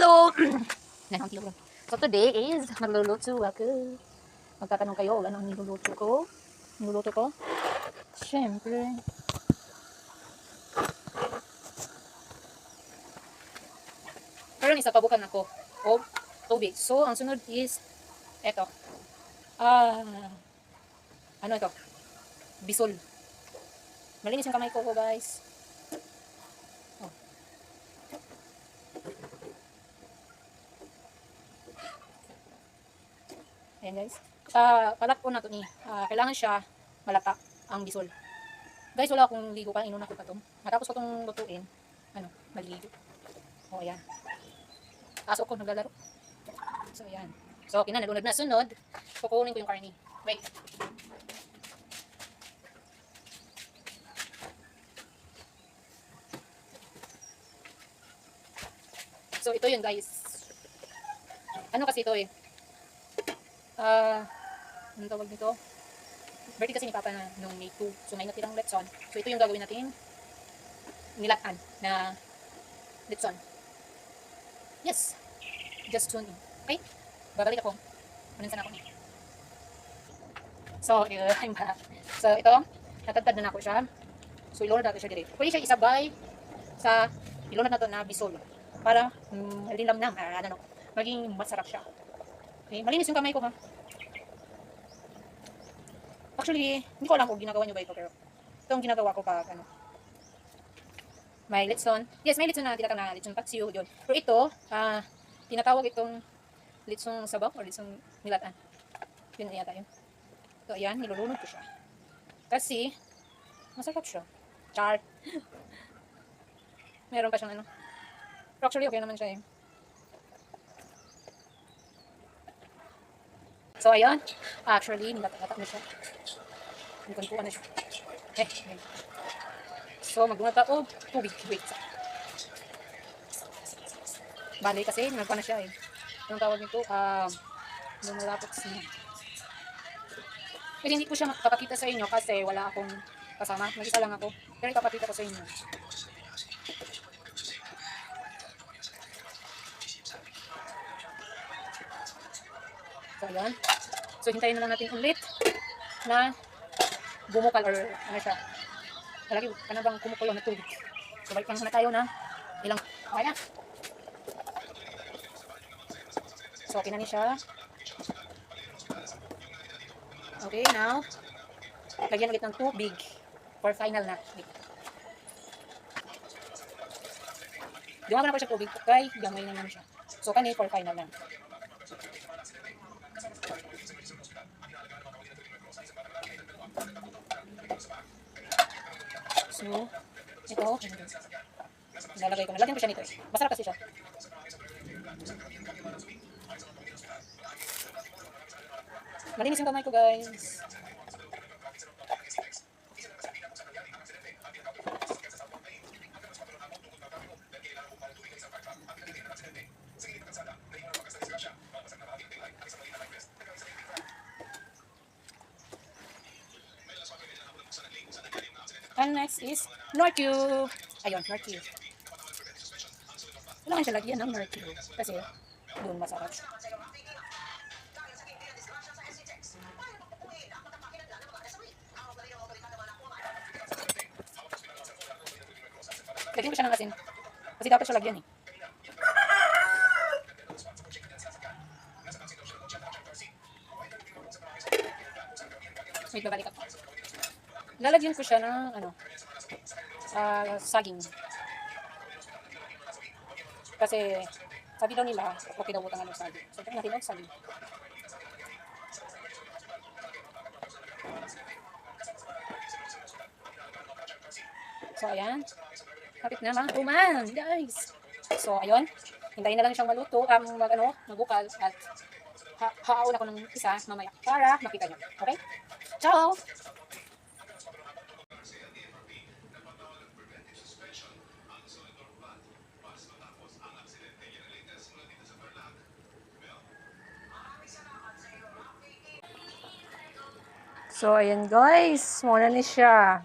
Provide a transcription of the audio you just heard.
Hello! So today is magluluto ako. Magtatanong kayo ano ang niluluto ko. Niluluto ko? Siyempre. Karon isa pabukan ako o tubig. So ang sunod is eto. Ano ito? Bisol. Malinis yung kamay ko guys. Oh. Ayan guys. Palat po na to ni. Kailangan siya malata ang bisol. Guys, wala akong ligo pa. Inuna ko pa to. Matapos ko itong lutuin. Maligo. O, ayan. Aso ko, naglalaro. So, ayan. So, kinanalunod na. Sunod, kukunin ko yung karni. Wait. So, ito yun guys. Ano kasi ito eh. Anong tawag nito? Birthday kasi ni Papa na nung May 2. So, may natirang letson. So, ito yung gagawin natin nilatan na letson. Yes. Just tune in. Okay? Babalik ako. Maninsan ako. So, I'm back. So, ito. Natagtad na ako siya. So, ilunod natin siya dito. Pwede siya isabay sa ilunod natin na bisol. Para, linamnam. Maging masarap siya. Okay? Malinis yung kamay ko ha. Actually, hindi ko alam kung ginagawa nyo ba ito, pero ito ang ginagawa ko pag may litson. Yes, may litson na tinatawag na litson patsiyo yun. Pero ito, tinatawag itong litsong sabaw o litsong nilatan. Yun yata yun. So, ayan, nilulunod ko siya. Kasi, masarap siya. Char. Meron pa siyang Pero actually, okay naman siya eh. So, ayan. Actually, nilata-lata na siya. Nagkuntuan na siya. So, magdunod pa tubig. Wait. Bali kasi, nagpa na siya eh. Anong tawag nito? Lumalapot niya. Pero hindi ko siya papakita sa inyo kasi wala akong kasama. Mag-isa lang ako. Pero ipapakita ko sa inyo. So, ayan. So, hintayin na lang natin ulit na bumukal or ano siya. Lagi ka na bang kumukulo na tubig. So, balik lang na tayo na ilang kaya. So, okay na niya siya. Okay, now, lagyan ulit ng tubig for final na. Dumago na po siya tubig. Okay, gamay naman siya. So, kani for final na. So, ito, lalagay ko na. Lagyan ko siya nito eh. Masarap kasi siya. Malinis yung kamay ko guys. And next is Knorr Cube. Ayun, Knorr Cube. Kailangan siya lagyan ng Knorr Cube kasi doon masarap siya. Lagyan ko siya ng asin. Kasi dapat siya lagyan eh. Wait, babalik ako. Lalagyan ko siya ng saging. Kasi sabi daw nila, okay daw butangan ng saging. So, tingnan natin ang saging. So, ayan. Kapit na makuman, guys. So, ayun. Hintayin na lang siyang maluto, magukal at haawin ako ng isa mamaya para makita nyo. Okay? Ciao! So, ayan guys. Mauna ni siya.